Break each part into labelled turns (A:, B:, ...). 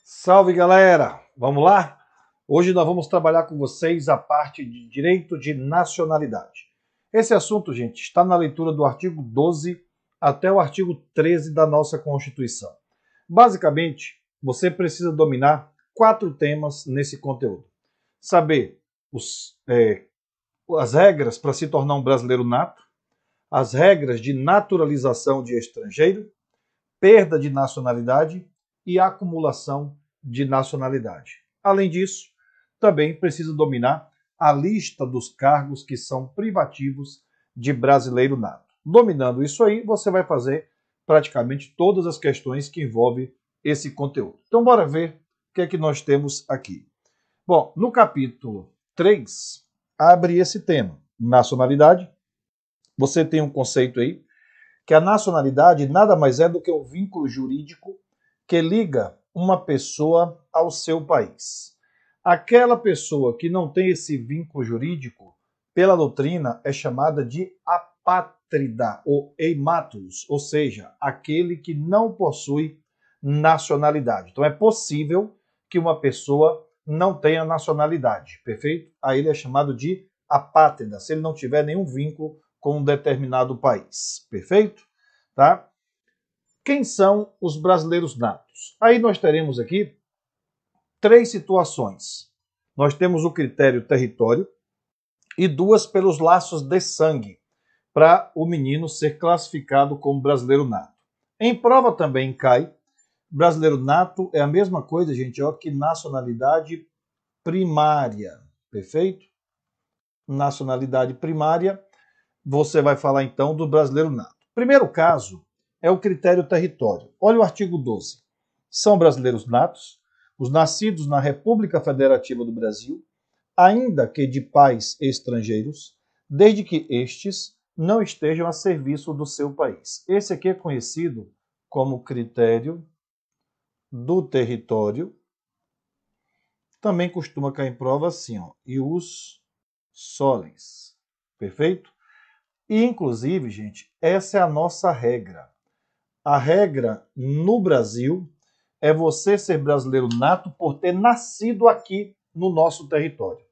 A: Salve, galera! Vamos lá? Hoje nós vamos trabalhar com vocês a parte de direito de nacionalidade. Esse assunto, gente, está na leitura do artigo 12 até o artigo 13 da nossa Constituição. Basicamente, você precisa dominar 4 temas nesse conteúdo. Saber as regras para se tornar um brasileiro nato, as regras de naturalização de estrangeiro, perda de nacionalidade e acumulação de nacionalidade. Além disso, também precisa dominar a lista dos cargos que são privativos de brasileiro nato. Dominando isso aí, você vai fazer praticamente todas as questões que envolvem esse conteúdo. Então, bora ver o que é que nós temos aqui. Bom, no capítulo 3, abre esse tema, nacionalidade. Você tem um conceito aí, que a nacionalidade nada mais é do que um vínculo jurídico que liga uma pessoa ao seu país. Aquela pessoa que não tem esse vínculo jurídico, pela doutrina, é chamada de apátrida ou eimatus, ou seja, aquele que não possui nacionalidade. Então é possível que uma pessoa não tenha nacionalidade, perfeito? Aí ele é chamado de apátrida, se ele não tiver nenhum vínculo com um determinado país, perfeito? Tá? Quem são os brasileiros natos? Aí nós teremos aqui 3 situações. Nós temos o critério território e 2 pelos laços de sangue, para o menino ser classificado como brasileiro nato. Em prova também cai, brasileiro nato é a mesma coisa, gente, ó, que nacionalidade primária, perfeito? Nacionalidade primária, você vai falar então do brasileiro nato. Primeiro caso é o critério território. Olha o artigo 12. São brasileiros natos os nascidos na República Federativa do Brasil, ainda que de pais estrangeiros, desde que estes não estejam a serviço do seu país. Esse aqui é conhecido como critério do território. Também costuma cair em prova assim, ó, ius solens. Perfeito? E, inclusive, gente, essa é a nossa regra. A regra no Brasil é você ser brasileiro nato por ter nascido aqui no nosso território.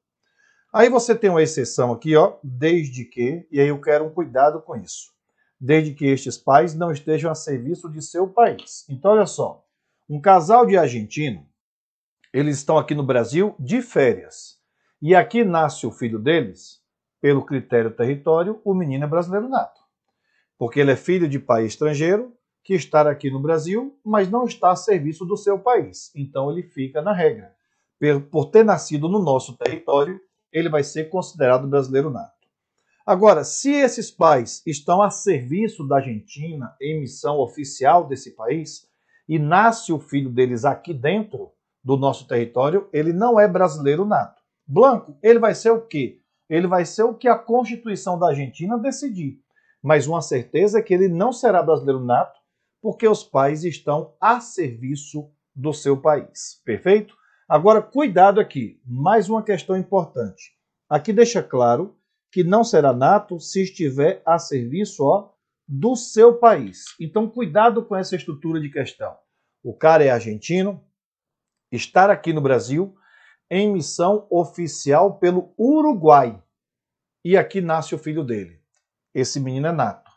A: Aí você tem uma exceção aqui, ó, desde que, e aí eu quero um cuidado com isso, desde que estes pais não estejam a serviço de seu país. Então, olha só, um casal de argentino, eles estão aqui no Brasil de férias, e aqui nasce o filho deles, pelo critério território, o menino é brasileiro nato, porque ele é filho de pai estrangeiro, que está aqui no Brasil, mas não está a serviço do seu país. Então ele fica na regra. Por ter nascido no nosso território, ele vai ser considerado brasileiro nato. Agora, se esses pais estão a serviço da Argentina, em missão oficial desse país, e nasce o filho deles aqui dentro do nosso território, ele não é brasileiro nato. Blanco, ele vai ser o quê? Ele vai ser o que a Constituição da Argentina decidir. Mas uma certeza é que ele não será brasileiro nato, porque os pais estão a serviço do seu país. Perfeito? Agora, cuidado aqui. Mais uma questão importante. Aqui deixa claro que não será nato se estiver a serviço, ó, do seu país. Então, cuidado com essa estrutura de questão. O cara é argentino, estar aqui no Brasil em missão oficial pelo Uruguai. E aqui nasce o filho dele. Esse menino é nato.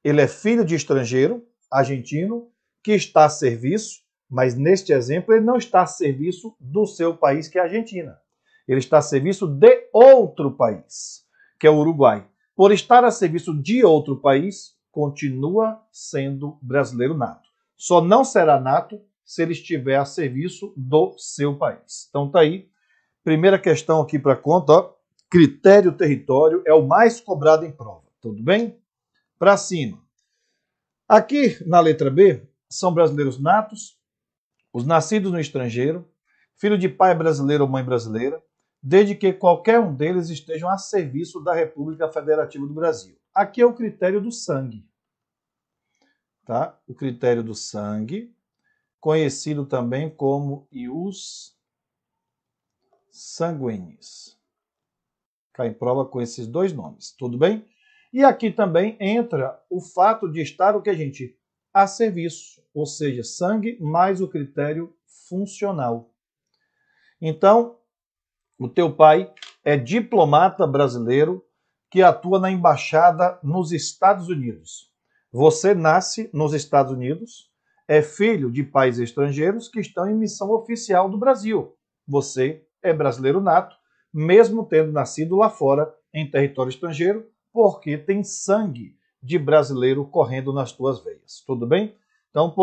A: Ele é filho de estrangeiro, argentino, que está a serviço, mas neste exemplo ele não está a serviço do seu país, que é a Argentina. Ele está a serviço de outro país, que é o Uruguai. Por estar a serviço de outro país, continua sendo brasileiro nato. Só não será nato se ele estiver a serviço do seu país. Então tá aí. Primeira questão aqui para conta, ó. Critério território é o mais cobrado em prova. Tudo bem? Para cima. Aqui, na letra B, são brasileiros natos, os nascidos no estrangeiro, filho de pai brasileiro ou mãe brasileira, desde que qualquer um deles estejam a serviço da República Federativa do Brasil. Aqui é o critério do sangue. Tá? O critério do sangue, conhecido também como ius sanguinis. Cai em prova com esses 2 nomes. Tudo bem? E aqui também entra o fato de estar o que a gente a serviço, ou seja, sangue mais o critério funcional. Então, o teu pai é diplomata brasileiro que atua na embaixada nos Estados Unidos. Você nasce nos Estados Unidos, é filho de pais estrangeiros que estão em missão oficial do Brasil. Você é brasileiro nato, mesmo tendo nascido lá fora, em território estrangeiro, porque tem sangue de brasileiro correndo nas tuas veias. Tudo bem? Então,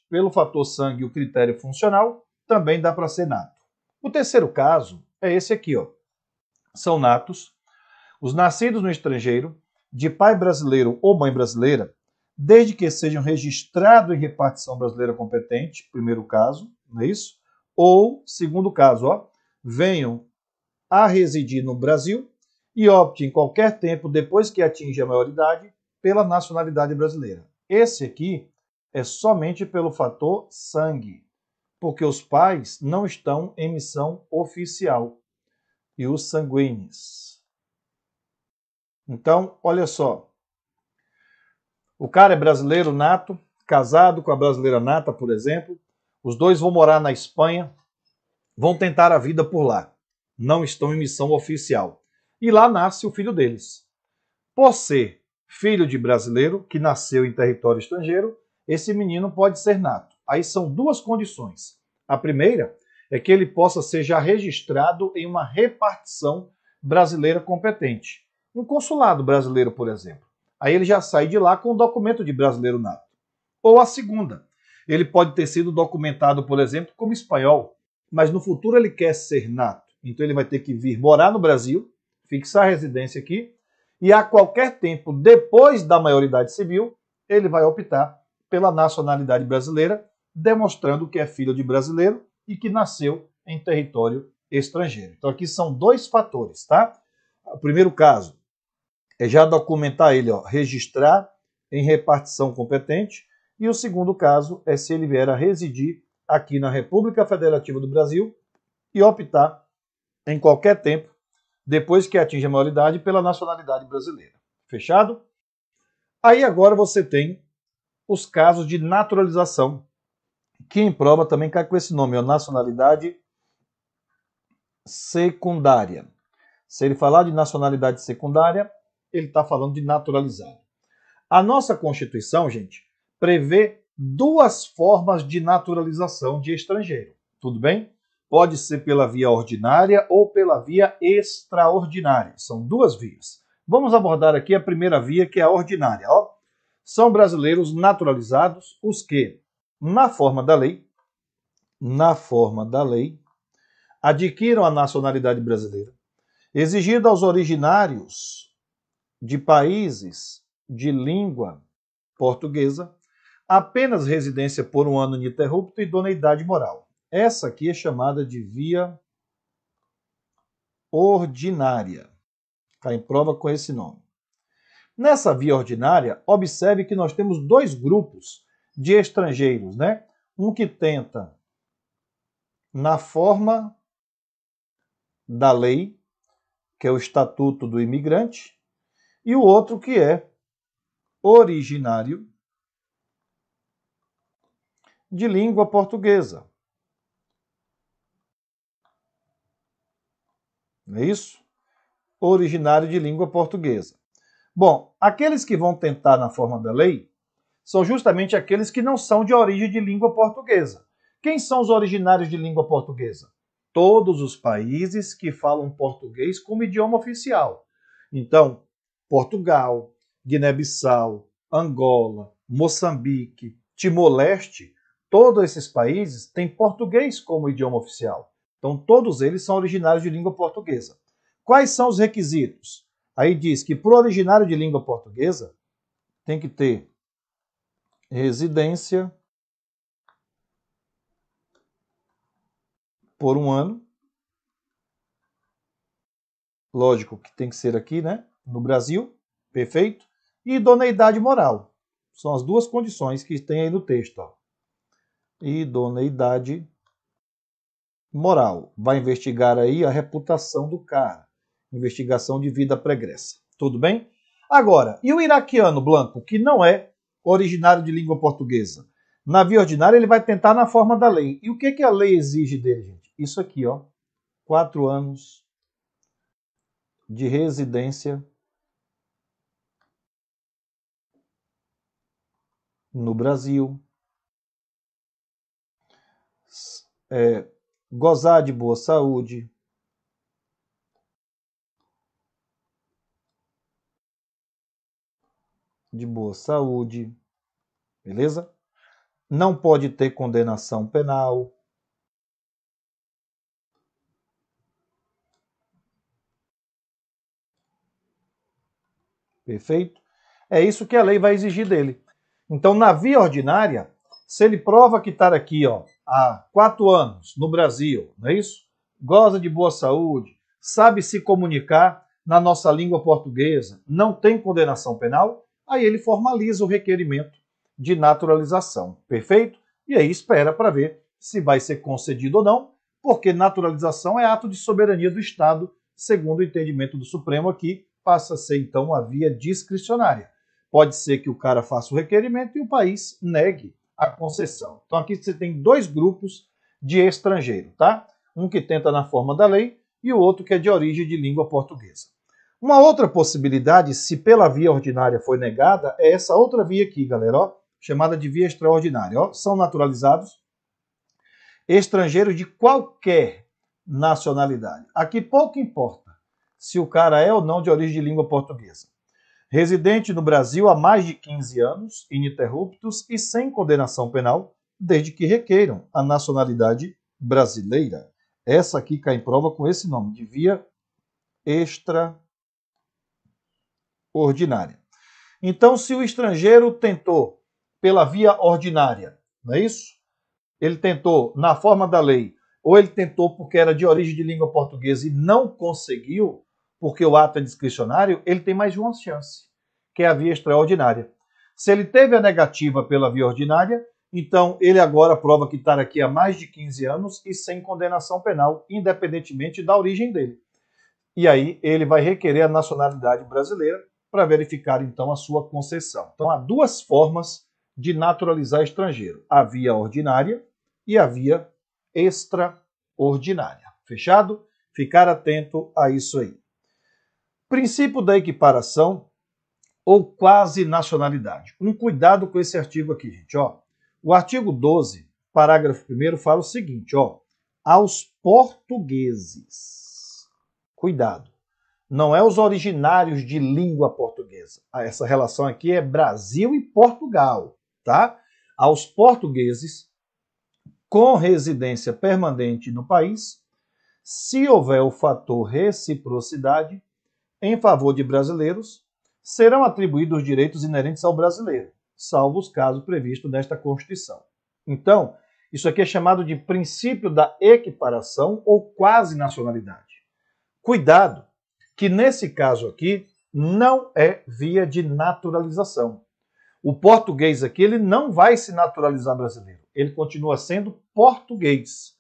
A: pelo fator sangue e o critério funcional, também dá para ser nato. O terceiro caso é esse aqui, ó. São natos os nascidos no estrangeiro, de pai brasileiro ou mãe brasileira, desde que sejam registrados em repartição brasileira competente, primeiro caso, não é isso? Ou, segundo caso, ó, venham a residir no Brasil e optem em qualquer tempo, depois que atinge a maioridade, pela nacionalidade brasileira. Esse aqui é somente pelo fator sangue, porque os pais não estão em missão oficial. E os sanguíneos. Então, olha só. O cara é brasileiro nato, casado com a brasileira nata, por exemplo. Os dois vão morar na Espanha, vão tentar a vida por lá. Não estão em missão oficial. E lá nasce o filho deles. Por ser filho de brasileiro, que nasceu em território estrangeiro, esse menino pode ser nato. Aí são duas condições. A primeira é que ele possa ser já registrado em uma repartição brasileira competente. Um consulado brasileiro, por exemplo. Aí ele já sai de lá com o documento de brasileiro nato. Ou a segunda, ele pode ter sido documentado, por exemplo, como espanhol, mas no futuro ele quer ser nato. Então ele vai ter que vir morar no Brasil, fixar a residência aqui, e a qualquer tempo, depois da maioridade civil, ele vai optar pela nacionalidade brasileira, demonstrando que é filho de brasileiro e que nasceu em território estrangeiro. Então aqui são dois fatores, tá? O primeiro caso é já documentar ele, ó, registrar em repartição competente, e o segundo caso é se ele vier a residir aqui na República Federativa do Brasil e optar em qualquer tempo, depois que atinge a maioridade, pela nacionalidade brasileira. Fechado? Aí agora você tem os casos de naturalização, que em prova também cai com esse nome, ó, nacionalidade secundária. Se ele falar de nacionalidade secundária, ele está falando de naturalizado. A nossa Constituição, gente, prevê duas formas de naturalização de estrangeiro. Tudo bem? Pode ser pela via ordinária ou pela via extraordinária. São duas vias. Vamos abordar aqui a primeira via, que é a ordinária. Ó. São brasileiros naturalizados os que, na forma da lei, adquiram a nacionalidade brasileira, exigida aos originários de países de língua portuguesa, apenas residência por um ano ininterrupto e idoneidade moral. Essa aqui é chamada de via ordinária. Está em prova com esse nome. Nessa via ordinária, observe que nós temos dois grupos de estrangeiros, né? Um que tenta, na forma da lei, que é o Estatuto do Imigrante, e o outro que é originário de língua portuguesa. Não é isso? Originário de língua portuguesa. Bom, aqueles que vão tentar na forma da lei são justamente aqueles que não são de origem de língua portuguesa. Quem são os originários de língua portuguesa? Todos os países que falam português como idioma oficial. Então, Portugal, Guiné-Bissau, Angola, Moçambique, Timor-Leste, todos esses países têm português como idioma oficial. Então, todos eles são originários de língua portuguesa. Quais são os requisitos? Aí diz que para o originário de língua portuguesa tem que ter residência por um ano. Lógico que tem que ser aqui, né? No Brasil, perfeito. E idoneidade moral. São as duas condições que tem aí no texto. Ó. Idoneidade moral. Vai investigar aí a reputação do cara. Investigação de vida pregressa. Tudo bem? Agora, e o iraquiano, Blanco, que não é originário de língua portuguesa? Na via ordinária, ele vai tentar na forma da lei. E o que a lei exige dele, gente? Isso aqui, ó. 4 anos de residência no Brasil. Gozar de boa saúde. De boa saúde. Beleza? Não pode ter condenação penal. Perfeito? É isso que a lei vai exigir dele. Então, na via ordinária, se ele prova que está aqui ó, há 4 anos no Brasil, não é isso? Goza de boa saúde, sabe se comunicar na nossa língua portuguesa, não tem condenação penal, aí ele formaliza o requerimento de naturalização. Perfeito? E aí espera para ver se vai ser concedido ou não, porque naturalização é ato de soberania do Estado, segundo o entendimento do Supremo aqui, passa a ser então uma via discricionária. Pode ser que o cara faça o requerimento e o país negue a concessão. Então aqui você tem 2 grupos de estrangeiro, tá? Um que tenta na forma da lei e o outro que é de origem de língua portuguesa. Uma outra possibilidade, se pela via ordinária foi negada, é essa outra via aqui, galera, ó, chamada de via extraordinária. Ó, são naturalizados estrangeiros de qualquer nacionalidade. Aqui pouco importa se o cara é ou não de origem de língua portuguesa. Residente no Brasil há mais de 15 anos, ininterruptos e sem condenação penal, desde que requeiram a nacionalidade brasileira. Essa aqui cai em prova com esse nome, de via extraordinária. Então, se o estrangeiro tentou pela via ordinária, não é isso? Ele tentou na forma da lei, ou ele tentou porque era de origem de língua portuguesa e não conseguiu, porque o ato é discricionário, ele tem mais uma chance, que é a via extraordinária. Se ele teve a negativa pela via ordinária, então ele agora prova que está aqui há mais de 15 anos e sem condenação penal, independentemente da origem dele. E aí ele vai requerer a nacionalidade brasileira para verificar então a sua concessão. Então há 2 formas de naturalizar estrangeiro: a via ordinária e a via extraordinária. Fechado? Ficar atento a isso aí. Princípio da equiparação ou quase nacionalidade. Um cuidado com esse artigo aqui, gente. Ó. O artigo 12, parágrafo 1º, fala o seguinte, ó, aos portugueses. Cuidado. Não é os originários de língua portuguesa. Essa relação aqui é Brasil e Portugal, tá? Aos portugueses com residência permanente no país, se houver o fator reciprocidade em favor de brasileiros, serão atribuídos os direitos inerentes ao brasileiro, salvo os casos previstos nesta Constituição. Então, isso aqui é chamado de princípio da equiparação ou quase nacionalidade. Cuidado, que nesse caso aqui não é via de naturalização. O português aqui ele não vai se naturalizar brasileiro, ele continua sendo português.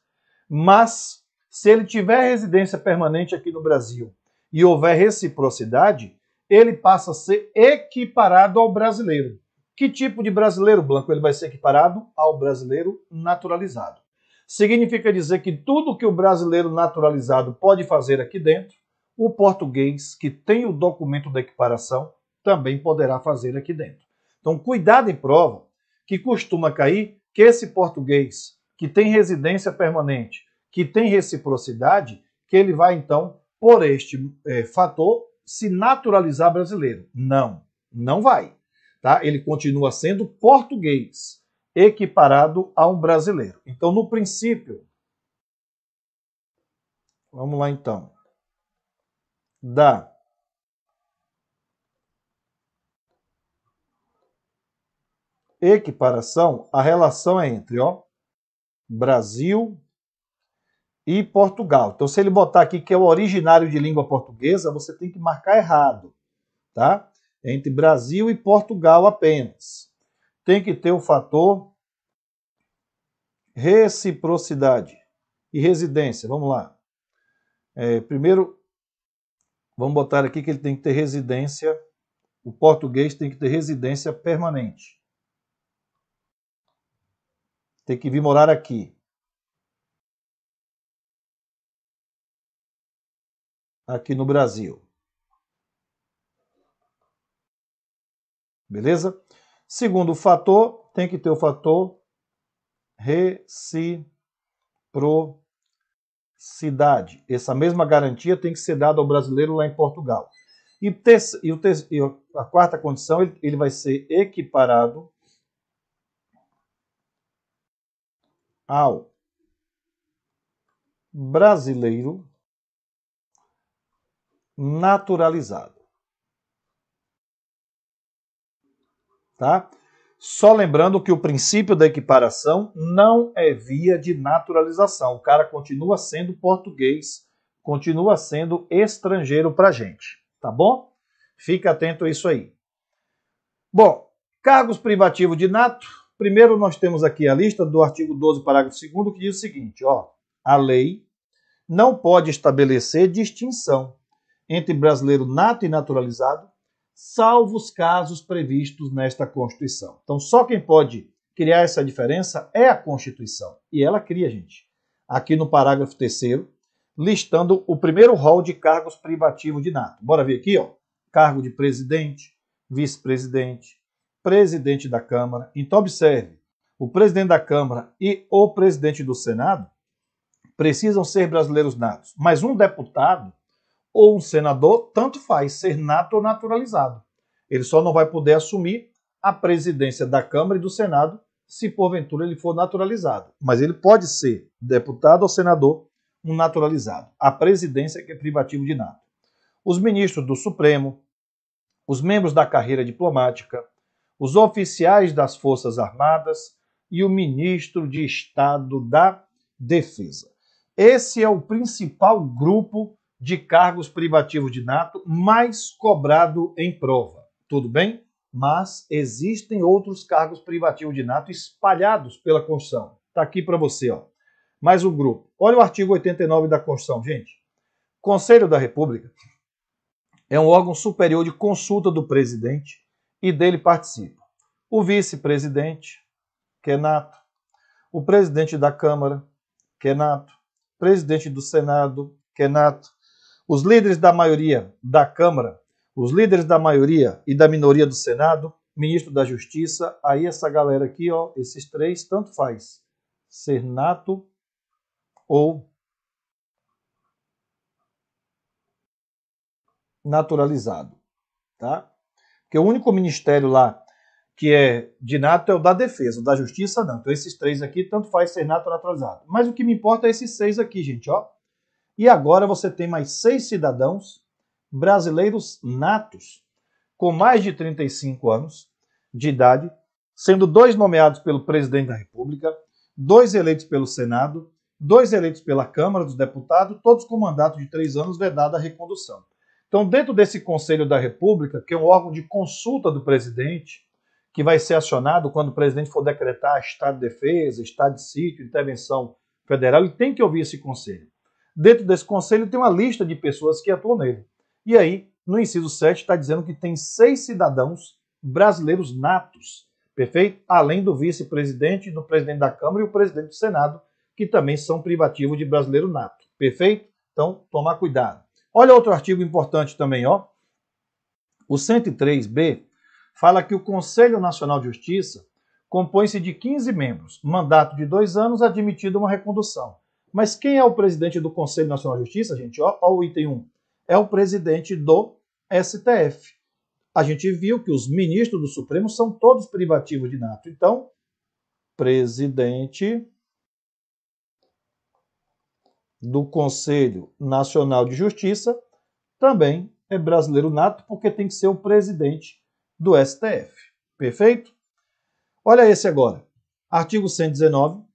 A: Mas, se ele tiver residência permanente aqui no Brasil e houver reciprocidade, ele passa a ser equiparado ao brasileiro. Que tipo de brasileiro, Blanco? Ele vai ser equiparado ao brasileiro naturalizado. Significa dizer que tudo que o brasileiro naturalizado pode fazer aqui dentro, o português que tem o documento da equiparação também poderá fazer aqui dentro. Então, cuidado em prova, que costuma cair que esse português que tem residência permanente, que tem reciprocidade, que ele vai, então, por este fator, se naturalizar brasileiro. Não, não vai. Tá? Ele continua sendo português, equiparado a um brasileiro. Então, no princípio, vamos lá então, da equiparação, a relação é entre Brasil e Portugal. Então, se ele botar aqui que é o originário de língua portuguesa, você tem que marcar errado, tá? Entre Brasil e Portugal apenas. Tem que ter o fator reciprocidade e residência. Vamos lá. Primeiro, vamos botar aqui que ele tem que ter residência, o português tem que ter residência permanente. Tem que vir morar aqui. Aqui no Brasil. Beleza? Segundo fator, tem que ter o fator reciprocidade. Essa mesma garantia tem que ser dada ao brasileiro lá em Portugal. E a quarta condição, ele vai ser equiparado ao brasileiro naturalizado. Tá? Só lembrando que o princípio da equiparação não é via de naturalização. O cara continua sendo português, continua sendo estrangeiro para a gente. Tá bom? Fica atento a isso aí. Bom, cargos privativos de nato. Primeiro nós temos aqui a lista do artigo 12, parágrafo 2º, que diz o seguinte, ó, a lei não pode estabelecer distinção entre brasileiro nato e naturalizado, salvo os casos previstos nesta Constituição. Então, só quem pode criar essa diferença é a Constituição. E ela cria, gente, aqui no parágrafo 3º, listando o primeiro rol de cargos privativos de nato. Bora ver aqui, ó. Cargo de presidente, vice-presidente, presidente da Câmara. Então, observe, o presidente da Câmara e o presidente do Senado precisam ser brasileiros natos. Mas um deputado ou um senador, tanto faz, ser nato ou naturalizado. Ele só não vai poder assumir a presidência da Câmara e do Senado se porventura ele for naturalizado. Mas ele pode ser deputado ou senador, um naturalizado. A presidência que é privativo de nato. Os ministros do Supremo, os membros da carreira diplomática, os oficiais das Forças Armadas e o ministro de Estado da Defesa. Esse é o principal grupo de cargos privativos de nato mais cobrado em prova. Tudo bem? Mas existem outros cargos privativos de nato espalhados pela Constituição. Está aqui para você, ó. Mais um grupo. Olha o artigo 89 da Constituição, gente. Conselho da República é um órgão superior de consulta do presidente e dele participa o vice-presidente, que é nato, o presidente da Câmara, que é nato, presidente do Senado, que é nato, os líderes da maioria da Câmara, os líderes da maioria e da minoria do Senado, ministro da Justiça, aí essa galera aqui, ó, esses três, tanto faz ser nato ou naturalizado, tá? Porque o único ministério lá que é de nato é o da Defesa, o da Justiça não. Então esses três aqui, tanto faz ser nato ou naturalizado. Mas o que me importa é esses 6 aqui, gente, ó. E agora você tem mais 6 cidadãos brasileiros natos, com mais de 35 anos de idade, sendo 2 nomeados pelo presidente da República, 2 eleitos pelo Senado, 2 eleitos pela Câmara dos Deputados, todos com mandato de 3 anos, vedada a recondução. Então, dentro desse Conselho da República, que é um órgão de consulta do presidente, que vai ser acionado quando o presidente for decretar estado de defesa, estado de sítio, intervenção federal, ele tem que ouvir esse conselho. Dentro desse conselho tem uma lista de pessoas que atuam nele. E aí, no inciso 7, está dizendo que tem 6 cidadãos brasileiros natos, perfeito? Além do vice-presidente, do presidente da Câmara e o presidente do Senado, que também são privativos de brasileiro nato, perfeito? Então, tomar cuidado. Olha outro artigo importante também, ó. O 103B fala que o Conselho Nacional de Justiça compõe-se de 15 membros, mandato de 2 anos, admitida uma recondução. Mas quem é o presidente do Conselho Nacional de Justiça, gente? Ó, o item 1. É o presidente do STF. A gente viu que os ministros do Supremo são todos privativos de nato. Então, presidente do Conselho Nacional de Justiça também é brasileiro nato, porque tem que ser o presidente do STF. Perfeito? Olha esse agora. Artigo 119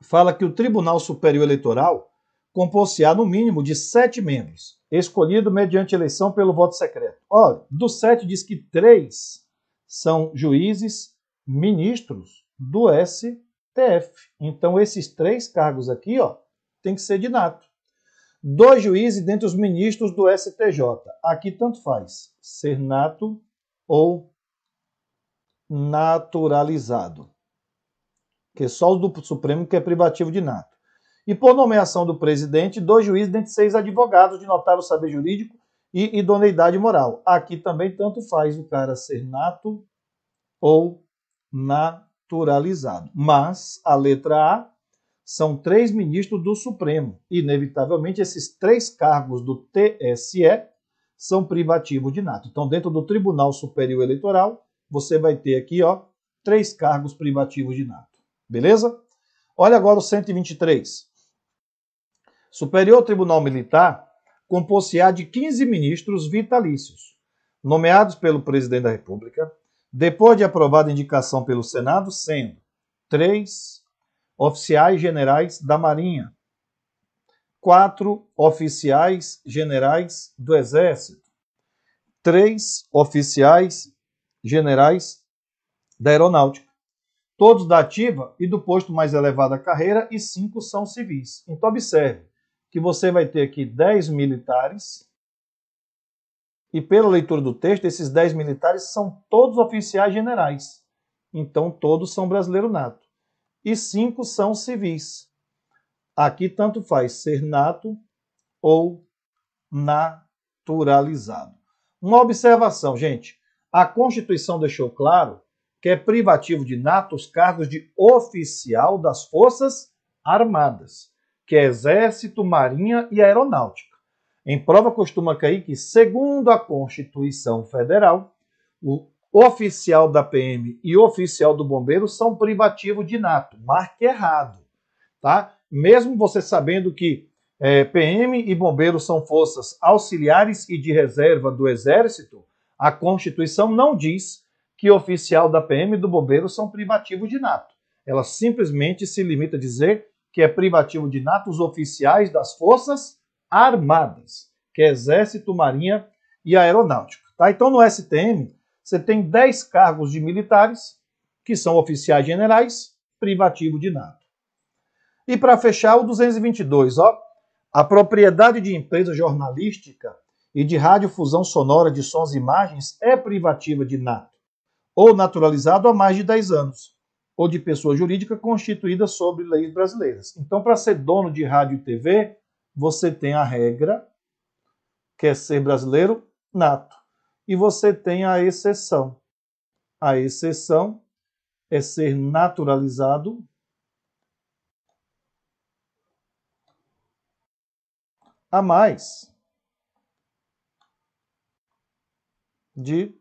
A: fala que o Tribunal Superior Eleitoral compor-se-á no mínimo de 7 membros, escolhido mediante eleição pelo voto secreto. Olha, dos 7 diz que 3 são juízes ministros do STF. Então, esses 3 cargos aqui, ó, tem que ser de nato. 2 juízes dentre os ministros do STJ. Aqui tanto faz ser nato ou naturalizado. que só o do Supremo que é privativo de nato. E por nomeação do presidente, 2 juízes dentre 6 advogados de notável saber jurídico e idoneidade moral. Aqui também tanto faz o cara ser nato ou naturalizado. Mas a letra A são 3 ministros do Supremo. Inevitavelmente, esses 3 cargos do TSE são privativos de nato. Então, dentro do Tribunal Superior Eleitoral, você vai ter aqui, ó, 3 cargos privativos de nato. Beleza? Olha agora o 123. Superior Tribunal Militar compor-se-á de 15 ministros vitalícios, nomeados pelo Presidente da República, depois de aprovada a indicação pelo Senado, sendo 3 oficiais generais da Marinha, 4 oficiais generais do Exército, 3 oficiais generais da Aeronáutica, todos da ativa e do posto mais elevado da carreira, e 5 são civis. Então, observe que você vai ter aqui 10 militares, e pela leitura do texto, esses 10 militares são todos oficiais generais. Então, todos são brasileiro nato. E 5 são civis. Aqui tanto faz ser nato ou naturalizado. Uma observação, gente. A Constituição deixou claro que é privativo de nato os cargos de oficial das Forças Armadas, que é Exército, Marinha e Aeronáutica. Em prova costuma cair que, segundo a Constituição Federal, o oficial da PM e o oficial do bombeiro são privativos de nato. Marque errado, tá? Mesmo você sabendo que PM e bombeiro são forças auxiliares e de reserva do Exército, a Constituição não diz que oficial da PM e do bombeiro são privativos de nato. Ela simplesmente se limita a dizer que é privativo de nato os oficiais das Forças Armadas, que é Exército, Marinha e Aeronáutica. Tá? Então, no STM, você tem 10 cargos de militares, que são oficiais generais, privativo de nato. E para fechar, o 222, ó, a propriedade de empresa jornalística e de radiodifusão sonora de sons e imagens é privativa de nato, ou naturalizado há mais de 10 anos, ou de pessoa jurídica constituída sob leis brasileiras. Então, para ser dono de rádio e TV, você tem a regra, que é ser brasileiro nato, e você tem a exceção. A exceção é ser naturalizado há mais de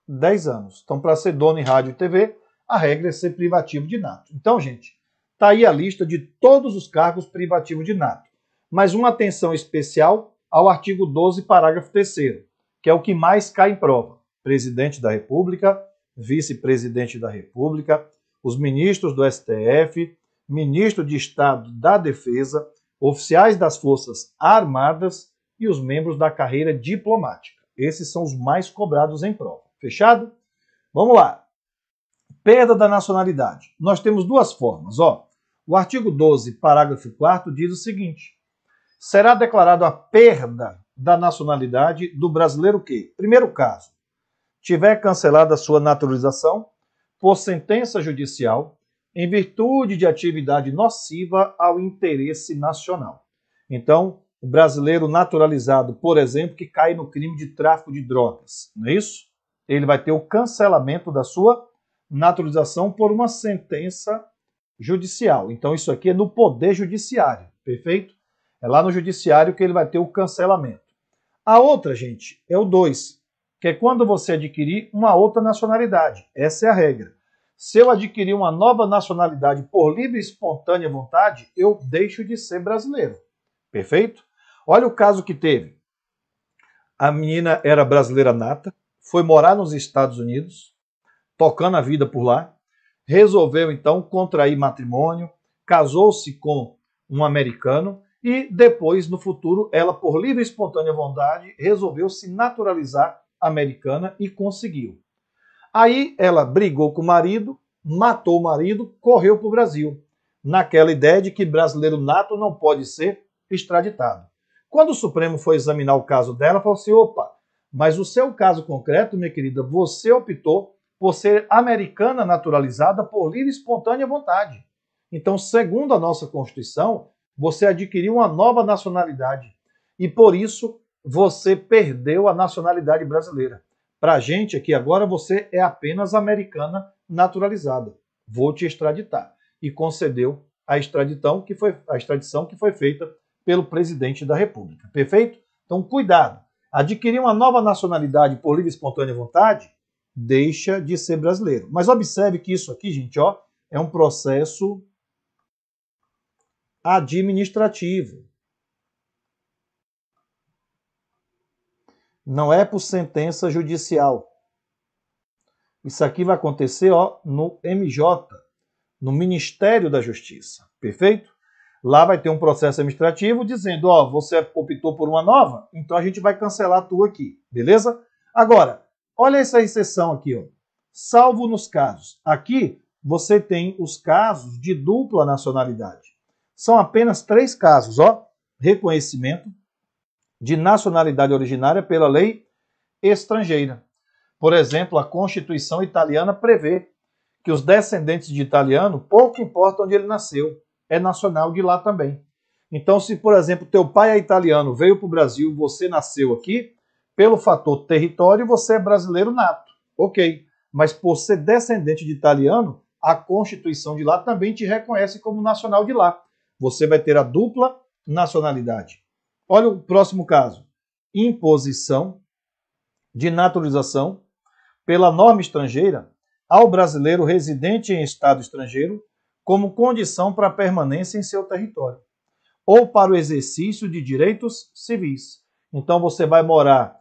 A: 10 anos. Então, para ser dono em rádio e TV, a regra é ser privativo de nato. Então, gente, está aí a lista de todos os cargos privativos de nato. Mas uma atenção especial ao artigo 12, parágrafo 3º, que é o que mais cai em prova. Presidente da República, vice-presidente da República, os ministros do STF, ministro de Estado da Defesa, oficiais das Forças Armadas e os membros da carreira diplomática. Esses são os mais cobrados em prova. Fechado? Vamos lá. Perda da nacionalidade. Nós temos duas formas. Ó. O artigo 12, parágrafo 4º, diz o seguinte: será declarado a perda da nacionalidade do brasileiro que, primeiro caso, tiver cancelada a sua naturalização por sentença judicial em virtude de atividade nociva ao interesse nacional. Então, o brasileiro naturalizado, por exemplo, que cai no crime de tráfico de drogas, não é isso? Ele vai ter o cancelamento da sua naturalização por uma sentença judicial. Então, isso aqui é no Poder Judiciário, perfeito? É lá no Judiciário que ele vai ter o cancelamento. A outra, gente, é o 2, que é quando você adquirir uma outra nacionalidade. Essa é a regra. Se eu adquirir uma nova nacionalidade por livre e espontânea vontade, eu deixo de ser brasileiro. Perfeito? Olha o caso que teve. A menina era brasileira nata, foi morar nos Estados Unidos, tocando a vida por lá, resolveu então contrair matrimônio, casou-se com um americano e depois, no futuro, ela, por livre e espontânea vontade, resolveu se naturalizar americana e conseguiu. Aí ela brigou com o marido, matou o marido, correu para o Brasil, naquela ideia de que brasileiro nato não pode ser extraditado. Quando o Supremo foi examinar o caso dela, falou assim, opa, mas o seu caso concreto, minha querida, você optou por ser americana naturalizada por livre e espontânea vontade. Então, segundo a nossa Constituição, você adquiriu uma nova nacionalidade e, por isso, você perdeu a nacionalidade brasileira. Para a gente aqui agora, você é apenas americana naturalizada. Vou te extraditar. E concedeu a extradição que foi feita pelo presidente da República. Perfeito? Então, cuidado. Adquirir uma nova nacionalidade por livre e espontânea vontade deixa de ser brasileiro. Mas observe que isso aqui, gente, ó, é um processo administrativo. Não é por sentença judicial. Isso aqui vai acontecer, ó, no MJ, no Ministério da Justiça. Perfeito? Lá vai ter um processo administrativo dizendo, ó, você optou por uma nova, então a gente vai cancelar a tua aqui, beleza? Agora, olha essa exceção aqui, ó. Salvo nos casos. Aqui você tem os casos de dupla nacionalidade. São apenas 3 casos, ó. Reconhecimento de nacionalidade originária pela lei estrangeira. Por exemplo, a Constituição italiana prevê que os descendentes de italiano, pouco importa onde ele nasceu, é nacional de lá também. Então, se, por exemplo, teu pai é italiano, veio para o Brasil, você nasceu aqui, pelo fator território, você é brasileiro nato. Ok. Mas por ser descendente de italiano, a Constituição de lá também te reconhece como nacional de lá. Você vai ter a dupla nacionalidade. Olha o próximo caso. Imposição de naturalização pela norma estrangeira ao brasileiro residente em estado estrangeiro como condição para a permanência em seu território ou para o exercício de direitos civis. Então você vai morar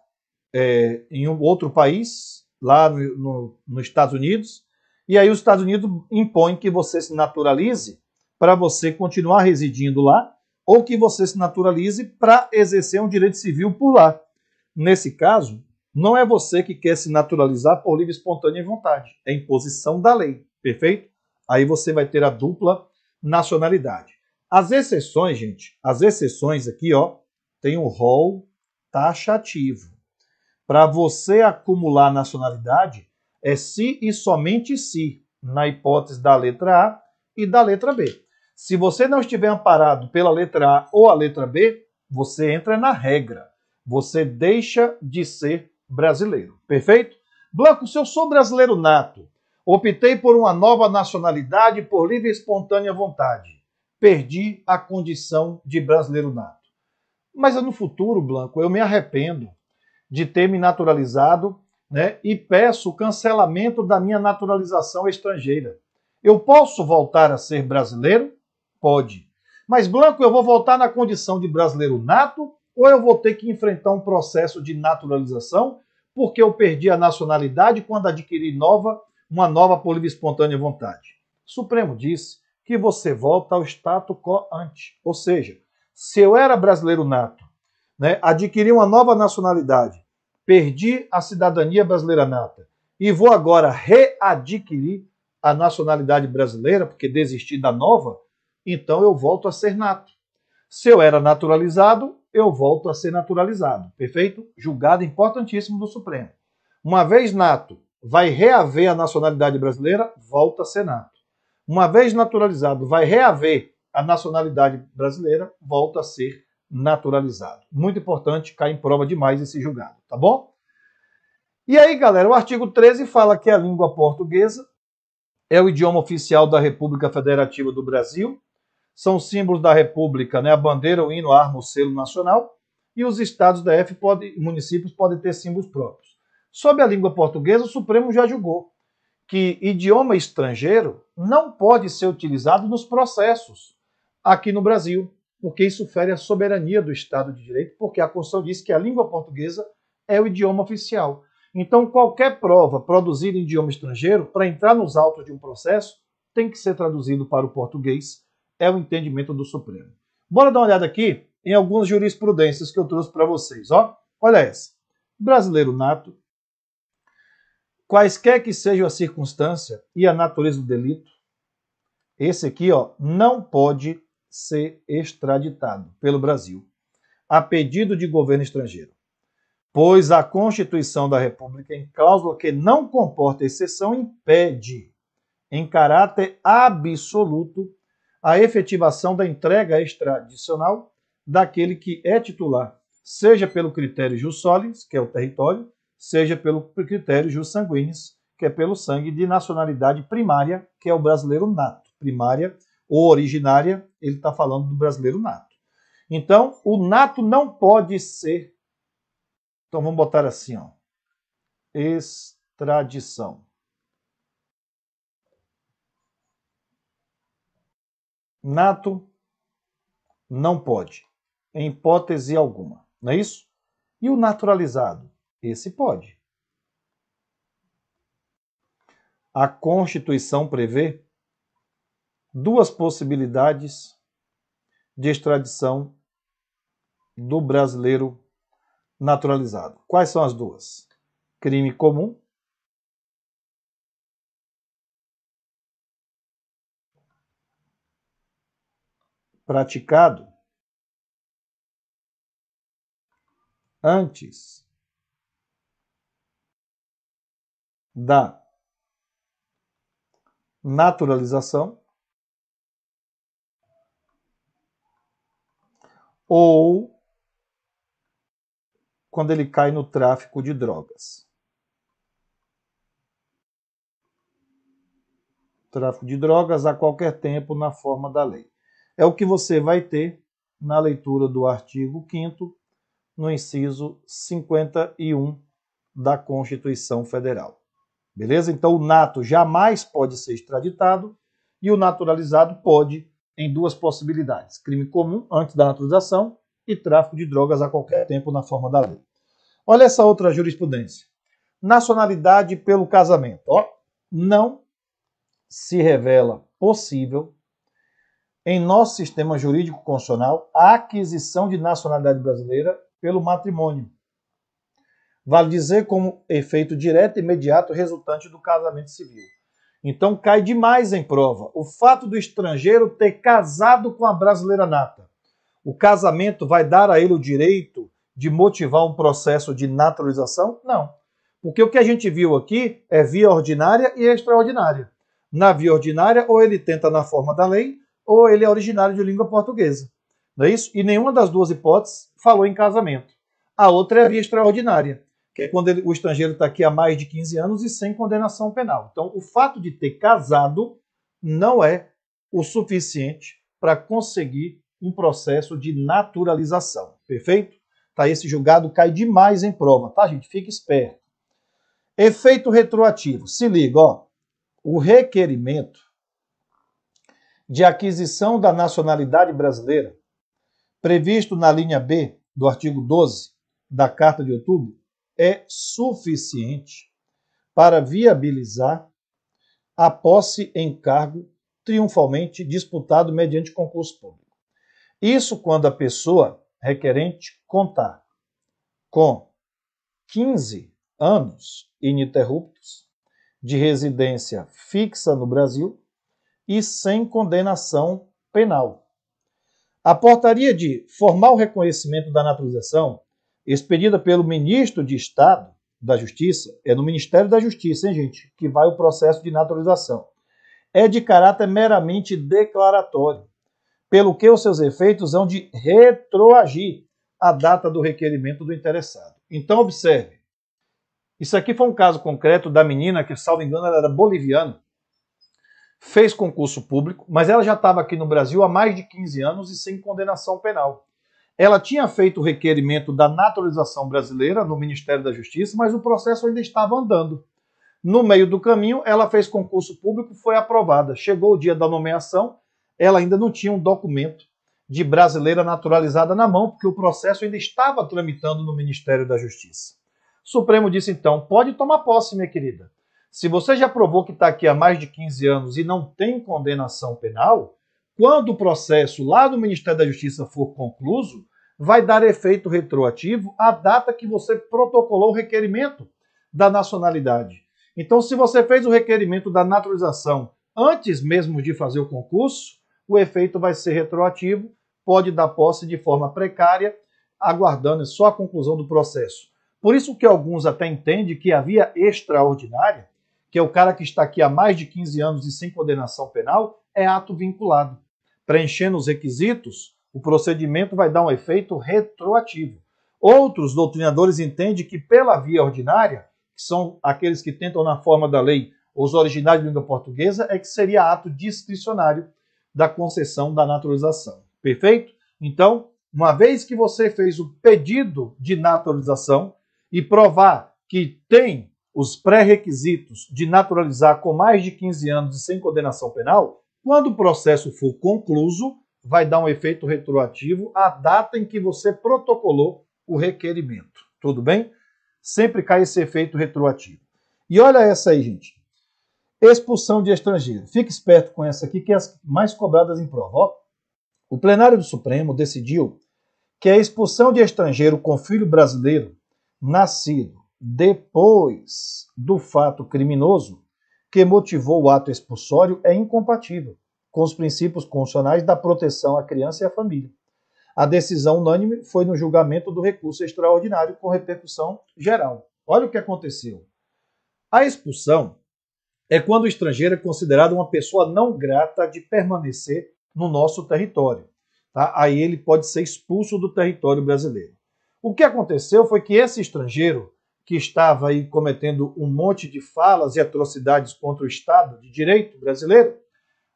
A: em um outro país, lá nos Estados Unidos, e aí os Estados Unidos impõem que você se naturalize para você continuar residindo lá, ou que você se naturalize para exercer um direito civil por lá. Nesse caso, não é você que quer se naturalizar por livre, espontânea vontade. É imposição da lei, perfeito? Aí você vai ter a dupla nacionalidade. As exceções, gente, as exceções aqui, ó, tem um rol taxativo. Para você acumular nacionalidade, é se e somente se, na hipótese da letra A e da letra B. Se você não estiver amparado pela letra A ou a letra B, você entra na regra. Você deixa de ser brasileiro. Perfeito? Blanco, se eu sou brasileiro nato, optei por uma nova nacionalidade por livre e espontânea vontade, perdi a condição de brasileiro nato. Mas no futuro, Blanco, eu me arrependo de ter me naturalizado, né, e peço o cancelamento da minha naturalização estrangeira. Eu posso voltar a ser brasileiro? Pode. Mas, Blanco, eu vou voltar na condição de brasileiro nato ou eu vou ter que enfrentar um processo de naturalização porque eu perdi a nacionalidade quando adquiri uma nova por livre e espontânea vontade? O Supremo disse que você volta ao status quo ante. Ou seja, se eu era brasileiro nato, né, adquiri uma nova nacionalidade, perdi a cidadania brasileira nata e vou agora readquirir a nacionalidade brasileira porque desisti da nova, então eu volto a ser nato. Se eu era naturalizado, eu volto a ser naturalizado. Perfeito? Julgado importantíssimo do Supremo. Uma vez nato, vai reaver a nacionalidade brasileira, volta a ser nato. Uma vez naturalizado, vai reaver a nacionalidade brasileira, volta a ser naturalizado. Muito importante, cai em prova demais esse julgado, tá bom? E aí, galera, o artigo 13 fala que a língua portuguesa é o idioma oficial da República Federativa do Brasil, são símbolos da República, né, a bandeira, o hino, a arma, o selo nacional, e os estados da F municípios podem ter símbolos próprios. Sobre a língua portuguesa, o Supremo já julgou que idioma estrangeiro não pode ser utilizado nos processos aqui no Brasil, porque isso fere a soberania do Estado de Direito, porque a Constituição diz que a língua portuguesa é o idioma oficial. Então, qualquer prova produzida em idioma estrangeiro, para entrar nos autos de um processo, tem que ser traduzido para o português. É o entendimento do Supremo. Bora dar uma olhada aqui em algumas jurisprudências que eu trouxe para vocês. Ó, olha essa. Brasileiro nato, quaisquer que sejam a circunstância e a natureza do delito, esse aqui, ó, não pode ser extraditado pelo Brasil a pedido de governo estrangeiro. pois a Constituição da República, em cláusula que não comporta exceção, impede, em caráter absoluto, a efetivação da entrega extradicional daquele que é titular, seja pelo critério jus solis, que é o território, seja pelo critério jus sanguinis, que é pelo sangue de nacionalidade primária, que é o brasileiro nato. Primária ou originária, ele está falando do brasileiro nato. Então, o nato não pode ser. Então, vamos botar assim, ó. Extradição. Nato não pode, em hipótese alguma, não é isso? E o naturalizado? Esse pode. A Constituição prevê duas possibilidades de extradição do brasileiro naturalizado. Quais são as duas? Crime comum praticado antes da naturalização ou quando ele cai no tráfico de drogas. Tráfico de drogas a qualquer tempo na forma da lei. É o que você vai ter na leitura do artigo 5º, no inciso 51 da Constituição Federal. Beleza? Então o nato jamais pode ser extraditado e o naturalizado pode em duas possibilidades: crime comum antes da naturalização e tráfico de drogas a qualquer tempo na forma da lei. Olha essa outra jurisprudência. Nacionalidade pelo casamento. Não se revela possível em nosso sistema jurídico constitucional a aquisição de nacionalidade brasileira pelo matrimônio. Vale dizer como efeito direto e imediato resultante do casamento civil. Então cai demais em prova o fato do estrangeiro ter casado com a brasileira nata. O casamento vai dar a ele o direito de motivar um processo de naturalização? Não. Porque o que a gente viu aqui é via ordinária e extraordinária. Na via ordinária, ou ele tenta na forma da lei, ou ele é originário de língua portuguesa. Não é isso? E nenhuma das duas hipóteses falou em casamento. A outra é a via extraordinária, que é quando o estrangeiro está aqui há mais de 15 anos e sem condenação penal. Então, o fato de ter casado não é o suficiente para conseguir um processo de naturalização. Perfeito? Tá, esse julgado cai demais em prova, tá, gente? Fique esperto. Efeito retroativo. Se liga, ó. O requerimento de aquisição da nacionalidade brasileira, previsto na linha B do artigo 12 da Carta de Outubro, é suficiente para viabilizar a posse em cargo triunfalmente disputado mediante concurso público. Isso quando a pessoa requerente contar com 15 anos ininterruptos de residência fixa no Brasil e sem condenação penal. A portaria de formal reconhecimento da naturalização, expedida pelo ministro de Estado da Justiça, é no Ministério da Justiça, hein, gente, que vai o processo de naturalização, é de caráter meramente declaratório, pelo que os seus efeitos hão de retroagir a data do requerimento do interessado. Então, observe, isso aqui foi um caso concreto da menina que, salvo engano, ela era boliviana, fez concurso público, mas ela já estava aqui no Brasil há mais de 15 anos e sem condenação penal. Ela tinha feito o requerimento da naturalização brasileira no Ministério da Justiça, mas o processo ainda estava andando. No meio do caminho, ela fez concurso público, foi aprovada. Chegou o dia da nomeação, ela ainda não tinha um documento de brasileira naturalizada na mão, porque o processo ainda estava tramitando no Ministério da Justiça. O Supremo disse, então, pode tomar posse, minha querida. Se você já provou que está aqui há mais de 15 anos e não tem condenação penal, quando o processo lá no Ministério da Justiça for concluído, vai dar efeito retroativo à data que você protocolou o requerimento da nacionalidade. Então, se você fez o requerimento da naturalização antes mesmo de fazer o concurso, o efeito vai ser retroativo, pode dar posse de forma precária, aguardando só a conclusão do processo. Por isso que alguns até entendem que a via extraordinária, que é o cara que está aqui há mais de 15 anos e sem condenação penal, é ato vinculado. Preenchendo os requisitos, o procedimento vai dar um efeito retroativo. Outros doutrinadores entendem que pela via ordinária, que são aqueles que tentam na forma da lei os originários de língua portuguesa, é que seria ato discricionário da concessão da naturalização. Perfeito? Então, uma vez que você fez o pedido de naturalização e provar que tem os pré-requisitos de naturalizar com mais de 15 anos e sem condenação penal, quando o processo for concluído, vai dar um efeito retroativo à data em que você protocolou o requerimento. Tudo bem? Sempre cai esse efeito retroativo. E olha essa aí, gente. Expulsão de estrangeiro. Fique esperto com essa aqui, que é as mais cobradas em prova. Ó, o plenário do Supremo decidiu que a expulsão de estrangeiro com filho brasileiro nascido depois do fato criminoso que motivou o ato expulsório é incompatível com os princípios constitucionais da proteção à criança e à família. A decisão unânime foi no julgamento do recurso extraordinário com repercussão geral. Olha o que aconteceu. A expulsão é quando o estrangeiro é considerado uma pessoa não grata de permanecer no nosso território. Tá? Aí ele pode ser expulso do território brasileiro. O que aconteceu foi que esse estrangeiro, que estava aí cometendo um monte de falas e atrocidades contra o Estado de Direito brasileiro,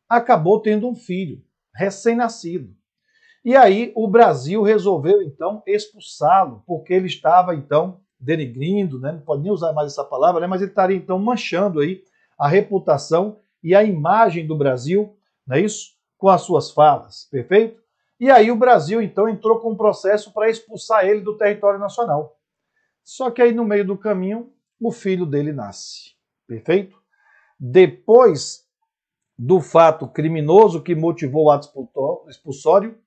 A: acabou tendo um filho recém-nascido. E aí o Brasil resolveu, então, expulsá-lo, porque ele estava, então, denegrindo, né? Não pode nem usar mais essa palavra, né? Mas ele estaria, então, manchando aí a reputação e a imagem do Brasil, não é isso? Com as suas falas, perfeito? E aí o Brasil, então, entrou com um processo para expulsar ele do território nacional. Só que aí, no meio do caminho, o filho dele nasce, perfeito? Depois do fato criminoso que motivou o ato expulsório,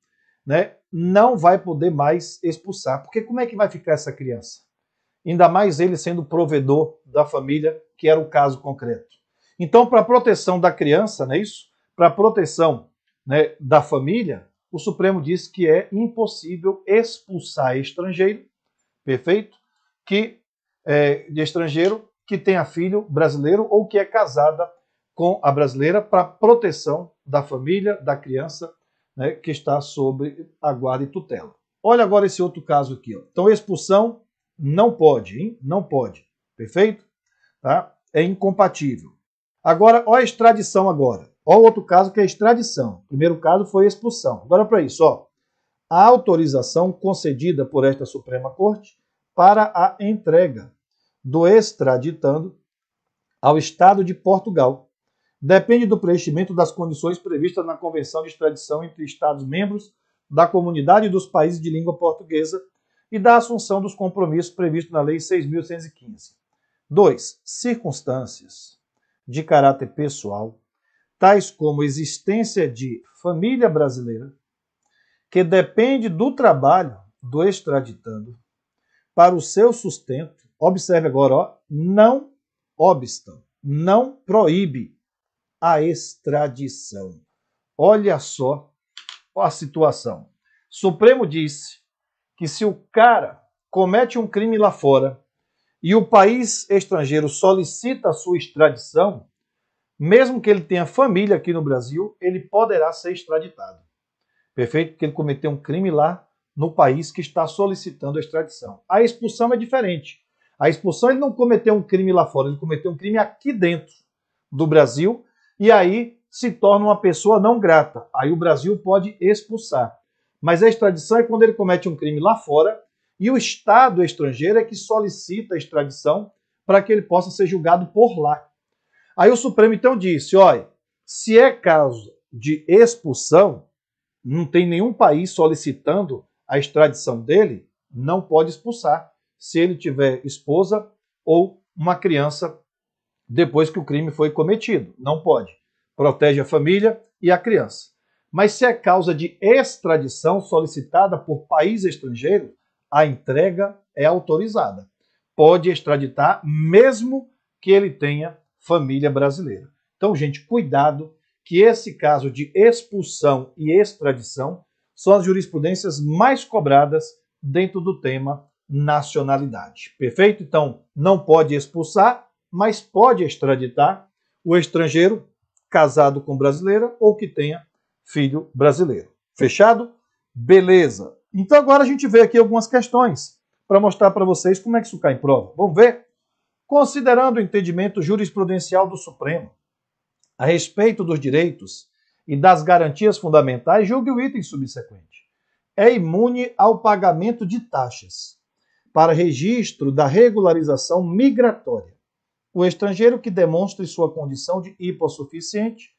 A: né, não vai poder mais expulsar. Porque como é que vai ficar essa criança? Ainda mais ele sendo provedor da família, que era o caso concreto. Então, para a proteção da criança, não é isso? Para a proteção, né, da família, o Supremo diz que é impossível expulsar estrangeiro, perfeito? De estrangeiro que tenha filho brasileiro ou que é casada com a brasileira, para proteção da família, da criança, né, que está sob a guarda e tutela. Olha agora esse outro caso aqui. Ó. Então, expulsão não pode, hein? Não pode. Perfeito? Tá? É incompatível. Agora, olha a extradição agora. Olha o outro caso que é extradição. O primeiro caso foi expulsão. Agora, para isso, ó, a autorização concedida por esta Suprema Corte para a entrega do extraditando ao Estado de Portugal depende do preenchimento das condições previstas na Convenção de Extradição entre Estados-membros da Comunidade dos Países de Língua Portuguesa e da assunção dos compromissos previstos na Lei 6.115. 2. Circunstâncias de caráter pessoal, tais como existência de família brasileira, que depende do trabalho do extraditando para o seu sustento. Observe agora, ó, não obstam, não proíbe a extradição. Olha só a situação. O Supremo disse que se o cara comete um crime lá fora e o país estrangeiro solicita a sua extradição, mesmo que ele tenha família aqui no Brasil, ele poderá ser extraditado. Perfeito? Porque ele cometeu um crime lá no país que está solicitando a extradição. A expulsão é diferente. A expulsão, ele não cometeu um crime lá fora, ele cometeu um crime aqui dentro do Brasil, e aí se torna uma pessoa não grata. Aí o Brasil pode expulsar. Mas a extradição é quando ele comete um crime lá fora e o Estado estrangeiro é que solicita a extradição para que ele possa ser julgado por lá. Aí o Supremo então disse, olha, se é caso de expulsão, não tem nenhum país solicitando a extradição dele, não pode expulsar se ele tiver esposa ou uma criança depois que o crime foi cometido. Não pode. Protege a família e a criança. Mas se é causa de extradição solicitada por país estrangeiro, a entrega é autorizada. Pode extraditar mesmo que ele tenha família brasileira. Então, gente, cuidado que esse caso de expulsão e extradição são as jurisprudências mais cobradas dentro do tema nacionalidade. Perfeito? Então, não pode expulsar, mas pode extraditar o estrangeiro casado com brasileira ou que tenha filho brasileiro. Fechado? Beleza. Então agora a gente vê aqui algumas questões para mostrar para vocês como é que isso cai em prova. Vamos ver? Considerando o entendimento jurisprudencial do Supremo a respeito dos direitos e das garantias fundamentais, julgue o item subsequente. É imune ao pagamento de taxas para registro da regularização migratória o estrangeiro que demonstre sua condição de hipossuficiente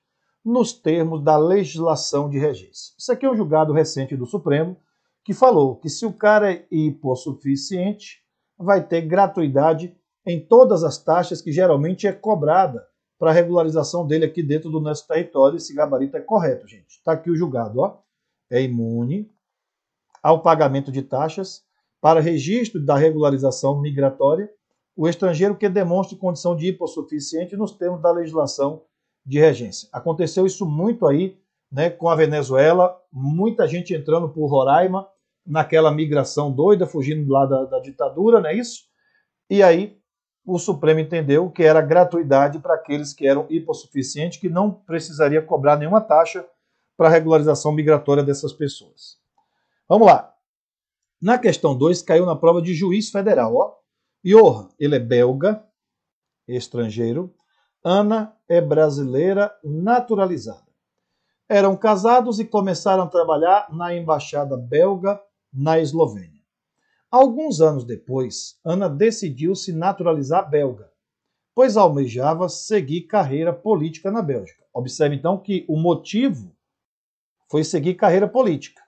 A: nos termos da legislação de regência. Isso aqui é um julgado recente do Supremo que falou que se o cara é hipossuficiente, vai ter gratuidade em todas as taxas que geralmente é cobrada para a regularização dele aqui dentro do nosso território. Esse gabarito é correto, gente. Está aqui o julgado, ó. É imune ao pagamento de taxas para registro da regularização migratória o estrangeiro que demonstre condição de hipossuficiente nos termos da legislação de regência. Aconteceu isso muito aí, né, com a Venezuela, muita gente entrando por Roraima, naquela migração doida, fugindo lá da ditadura, não é isso? E aí o Supremo entendeu que era gratuidade para aqueles que eram hipossuficientes, que não precisaria cobrar nenhuma taxa para a regularização migratória dessas pessoas. Vamos lá. Na questão 2, caiu na prova de juiz federal, ó. Johan, ele é belga, estrangeiro. Ana é brasileira naturalizada. Eram casados e começaram a trabalhar na embaixada belga na Eslovênia. Alguns anos depois, Ana decidiu se naturalizar belga, pois almejava seguir carreira política na Bélgica. Observe então que o motivo foi seguir carreira política.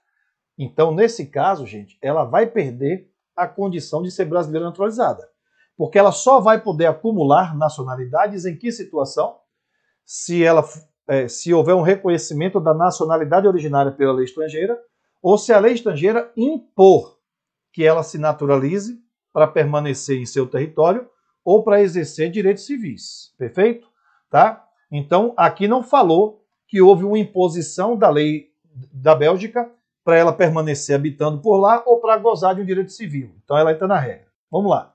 A: Então, nesse caso, gente, ela vai perder a condição de ser brasileira naturalizada, porque ela só vai poder acumular nacionalidades em que situação? Se houver um reconhecimento da nacionalidade originária pela lei estrangeira, ou se a lei estrangeira impor que ela se naturalize para permanecer em seu território ou para exercer direitos civis. Perfeito? Tá? Então, aqui não falou que houve uma imposição da lei da Bélgica para ela permanecer habitando por lá ou para gozar de um direito civil. Então ela entra na regra. Vamos lá.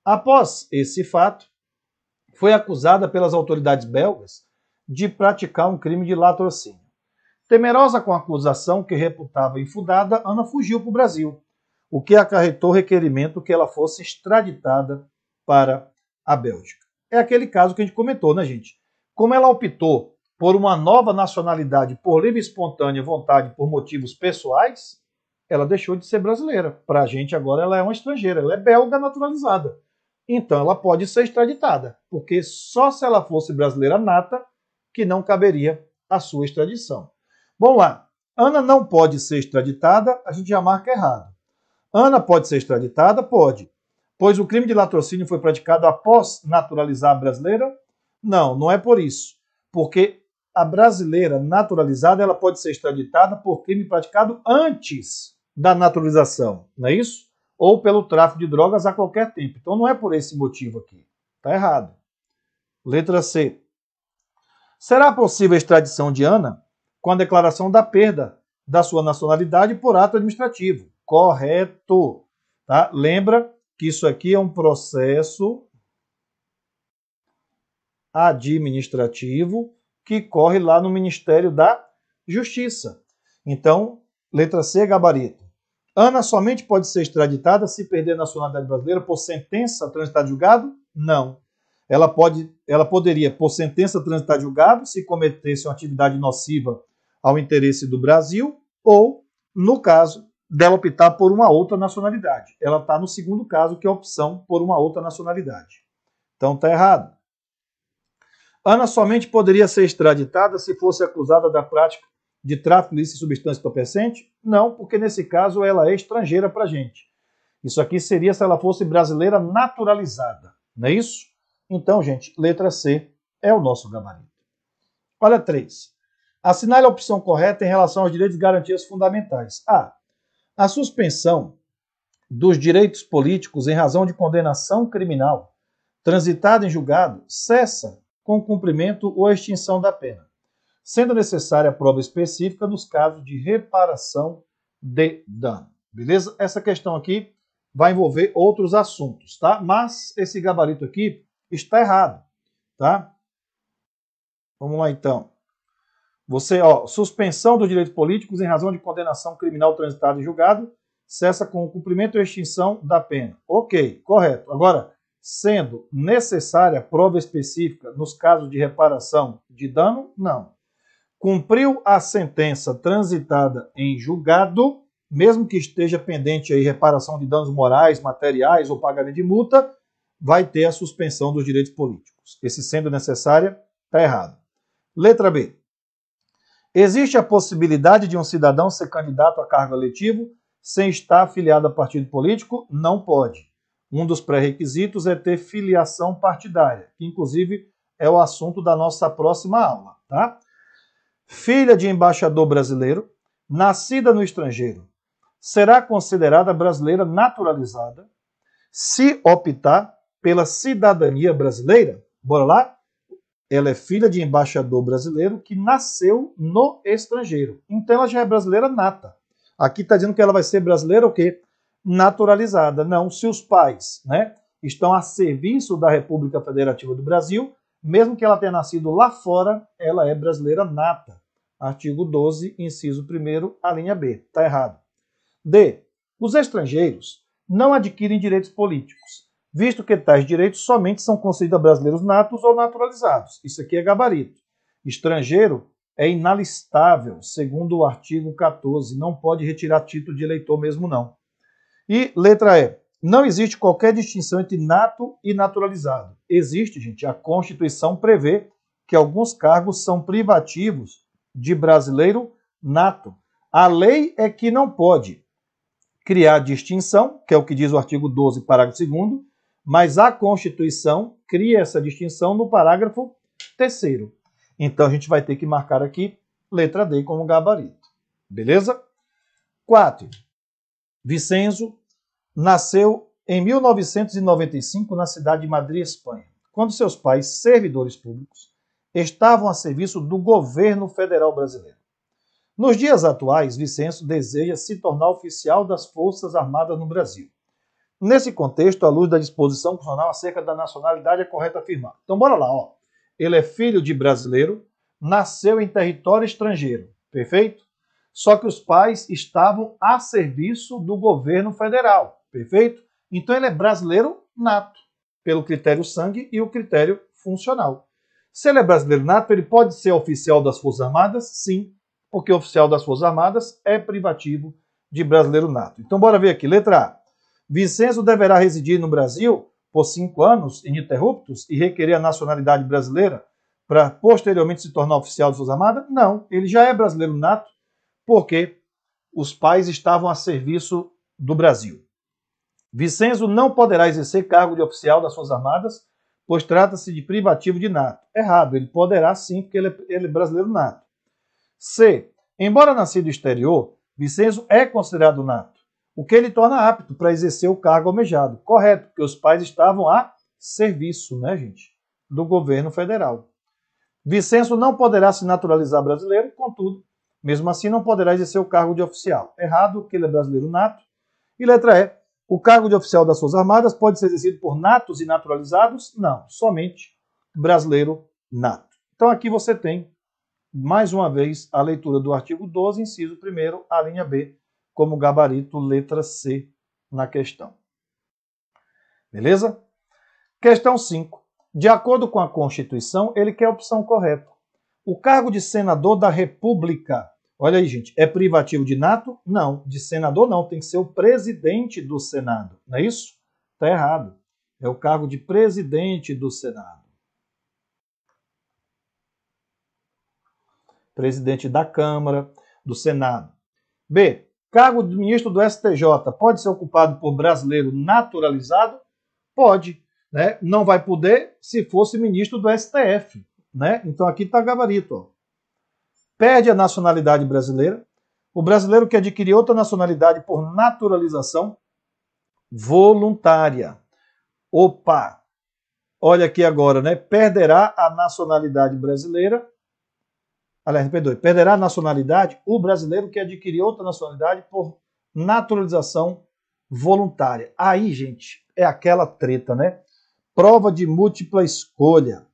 A: Após esse fato, foi acusada pelas autoridades belgas de praticar um crime de latrocínio. Temerosa com a acusação que reputava infundada, Ana fugiu para o Brasil, o que acarretou requerimento que ela fosse extraditada para a Bélgica. É aquele caso que a gente comentou, né, gente? Como ela optou por uma nova nacionalidade por livre e espontânea vontade, por motivos pessoais, ela deixou de ser brasileira. Para a gente agora ela é uma estrangeira, ela é belga naturalizada. Então ela pode ser extraditada, porque só se ela fosse brasileira nata que não caberia a sua extradição. Vamos lá. Ana não pode ser extraditada, a gente já marca errado. Ana pode ser extraditada? Pode. Pois o crime de latrocínio foi praticado após naturalizar a brasileira? Não, não é por isso. Porque a brasileira naturalizada ela pode ser extraditada por crime praticado antes da naturalização, não é isso? Ou pelo tráfico de drogas a qualquer tempo. Então não é por esse motivo aqui. Está errado. Letra C. Será possível a extradição de Ana com a declaração da perda da sua nacionalidade por ato administrativo? Correto. Tá? Lembra que isso aqui é um processo administrativo que corre lá no Ministério da Justiça. Então, letra C, gabarito. Ana somente pode ser extraditada se perder a nacionalidade brasileira por sentença transitada em julgado? Não. Ela poderia, por sentença transitada em julgado, se cometesse uma atividade nociva ao interesse do Brasil, ou, no caso, dela optar por uma outra nacionalidade. Ela está no segundo caso, que é a opção por uma outra nacionalidade. Então, está errado. Ana somente poderia ser extraditada se fosse acusada da prática de tráfico ilícito de substância entorpecente? Não, porque nesse caso ela é estrangeira para a gente. Isso aqui seria se ela fosse brasileira naturalizada, não é isso? Então, gente, letra C é o nosso gabarito. Olha 3. Assinale a opção correta em relação aos direitos e garantias fundamentais. A. A suspensão dos direitos políticos em razão de condenação criminal transitada em julgado cessa com o cumprimento ou extinção da pena, sendo necessária a prova específica nos casos de reparação de dano. Beleza? Essa questão aqui vai envolver outros assuntos, tá? Mas esse gabarito aqui está errado, tá? Vamos lá então. Você, suspensão dos direitos políticos em razão de condenação criminal transitada em julgado, cessa com o cumprimento ou extinção da pena. Ok, correto. Agora, sendo necessária prova específica nos casos de reparação de dano, não. Cumpriu a sentença transitada em julgado, mesmo que esteja pendente aí reparação de danos morais, materiais ou pagamento de multa, vai ter a suspensão dos direitos políticos. Esse sendo necessária, está errado. Letra B. Existe a possibilidade de um cidadão ser candidato a cargo eletivo sem estar afiliado a partido político? Não pode. Um dos pré-requisitos é ter filiação partidária, que inclusive é o assunto da nossa próxima aula, tá? Filha de embaixador brasileiro, nascida no estrangeiro, será considerada brasileira naturalizada se optar pela cidadania brasileira? Bora lá? Ela é filha de embaixador brasileiro que nasceu no estrangeiro. Então ela já é brasileira nata. Aqui está dizendo que ela vai ser brasileira o quê? Naturalizada. Não, se os pais, né, estão a serviço da República Federativa do Brasil, mesmo que ela tenha nascido lá fora, ela é brasileira nata. Artigo 12, inciso 1º, a linha B. Está errado. D. Os estrangeiros não adquirem direitos políticos, visto que tais direitos somente são concedidos a brasileiros natos ou naturalizados. Isso aqui é gabarito. Estrangeiro é inalistável, segundo o artigo 14. Não pode retirar título de eleitor mesmo não. E letra E. Não existe qualquer distinção entre nato e naturalizado. Existe, gente. A Constituição prevê que alguns cargos são privativos de brasileiro nato. A lei é que não pode criar distinção, que é o que diz o artigo 12, parágrafo 2º, mas a Constituição cria essa distinção no parágrafo 3º. Então a gente vai ter que marcar aqui letra D como gabarito. Beleza? 4. Vicenzo nasceu em 1995 na cidade de Madrid, Espanha, quando seus pais, servidores públicos, estavam a serviço do governo federal brasileiro. Nos dias atuais, Vicenzo deseja se tornar oficial das Forças Armadas no Brasil. Nesse contexto, à luz da disposição constitucional acerca da nacionalidade, é correto afirmar. Então, bora lá, ó. Ele é filho de brasileiro, nasceu em território estrangeiro, perfeito? Só que os pais estavam a serviço do governo federal, perfeito? Então, ele é brasileiro nato, pelo critério sangue e o critério funcional. Se ele é brasileiro nato, ele pode ser oficial das Forças Armadas? Sim, porque oficial das Forças Armadas é privativo de brasileiro nato. Então, bora ver aqui. Letra A. Vicenzo deverá residir no Brasil por 5 anos ininterruptos e requerer a nacionalidade brasileira para posteriormente se tornar oficial das Forças Armadas? Não, ele já é brasileiro nato porque os pais estavam a serviço do Brasil. Vicenzo não poderá exercer cargo de oficial das Forças Armadas, pois trata-se de privativo de nato. Errado, ele poderá sim, porque ele é brasileiro nato. C. Embora nascido no exterior, Vicenzo é considerado nato, o que ele torna apto para exercer o cargo almejado. Correto, porque os pais estavam a serviço, né, gente, do governo federal. Vicenzo não poderá se naturalizar brasileiro, contudo, mesmo assim não poderá exercer o cargo de oficial. Errado, porque ele é brasileiro nato. E letra E. O cargo de oficial das Forças Armadas pode ser exercido por natos e naturalizados? Não, somente brasileiro nato. Então aqui você tem, mais uma vez, a leitura do artigo 12, inciso 1º, a linha B, como gabarito, letra C na questão. Beleza? Questão 5. De acordo com a Constituição, ele quer a opção correta. O cargo de senador da República, olha aí, gente, é privativo de nato? Não, de senador não, tem que ser o presidente do Senado, não é isso? Está errado. É o cargo de presidente do Senado. Presidente da Câmara, do Senado. B. Cargo de ministro do STJ pode ser ocupado por brasileiro naturalizado? Pode, né? Não vai poder se fosse ministro do STF, né? Então aqui está gabarito, ó. Perde a nacionalidade brasileira. O brasileiro que adquirir outra nacionalidade por naturalização voluntária. Opa! Olha aqui agora, né? Perderá a nacionalidade brasileira. Aliás, perdoe, perderá a nacionalidade o brasileiro que adquirir outra nacionalidade por naturalização voluntária. Aí, gente, é aquela treta, né? Prova de múltipla escolha.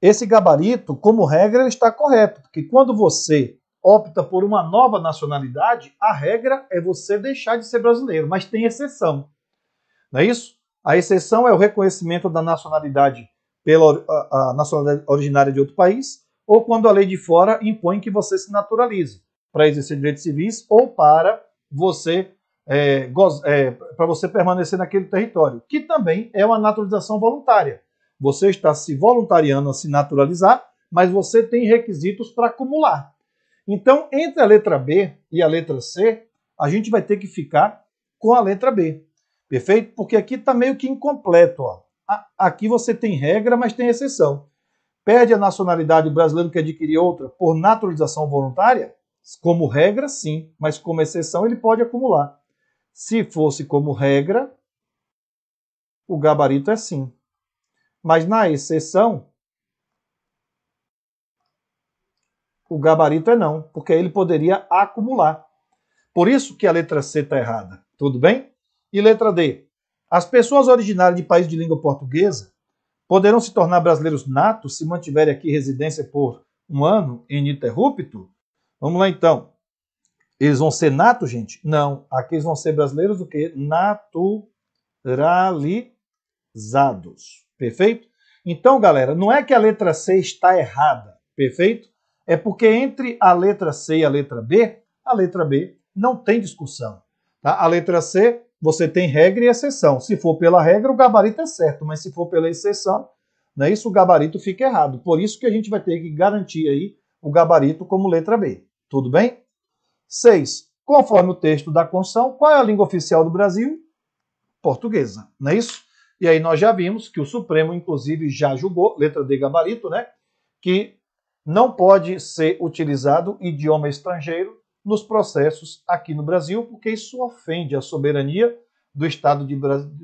A: Esse gabarito, como regra, ele está correto, porque quando você opta por uma nova nacionalidade, a regra é você deixar de ser brasileiro, mas tem exceção. Não é isso? A exceção é o reconhecimento da nacionalidade pela a nacionalidade originária de outro país, ou quando a lei de fora impõe que você se naturalize para exercer direitos civis ou para você para você permanecer naquele território, que também é uma naturalização voluntária. Você está se voluntariando a se naturalizar, mas você tem requisitos para acumular. Então, entre a letra B e a letra C, a gente vai ter que ficar com a letra B. Perfeito? Porque aqui está meio que incompleto. Ó. Aqui você tem regra, mas tem exceção. Perde a nacionalidade brasileira que adquirir outra por naturalização voluntária? Como regra, sim, mas como exceção ele pode acumular. Se fosse como regra, o gabarito é sim. Mas na exceção, o gabarito é não, porque ele poderia acumular. Por isso que a letra C está errada. Tudo bem? E letra D. As pessoas originárias de país de língua portuguesa poderão se tornar brasileiros natos se mantiverem aqui residência por um ano ininterrupto? Vamos lá então. Eles vão ser natos, gente? Não. Aqui eles vão ser brasileiros do quê? Naturalizados. Perfeito? Então, galera, não é que a letra C está errada. Perfeito? É porque entre a letra C e a letra B não tem discussão. Tá? A letra C, você tem regra e exceção. Se for pela regra, o gabarito é certo, mas se for pela exceção, não é isso, o gabarito fica errado. Por isso que a gente vai ter que garantir aí o gabarito como letra B. Tudo bem? 6. Conforme o texto da Constituição, qual é a língua oficial do Brasil? Portuguesa, não é isso? E aí nós já vimos que o Supremo, inclusive, já julgou, letra D gabarito, né? Que não pode ser utilizado idioma estrangeiro nos processos aqui no Brasil, porque isso ofende a soberania do Estado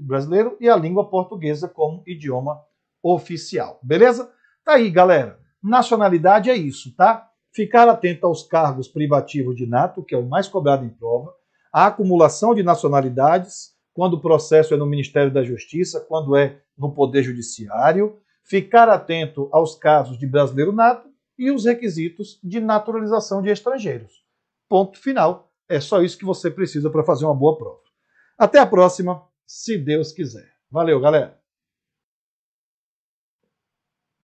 A: brasileiro e a língua portuguesa como idioma oficial. Beleza? Tá aí, galera. Nacionalidade é isso, tá? Ficar atento aos cargos privativos de nato, que é o mais cobrado em prova, a acumulação de nacionalidades, quando o processo é no Ministério da Justiça, quando é no Poder Judiciário, ficar atento aos casos de brasileiro nato e os requisitos de naturalização de estrangeiros. Ponto final. É só isso que você precisa para fazer uma boa prova. Até a próxima, se Deus quiser. Valeu, galera!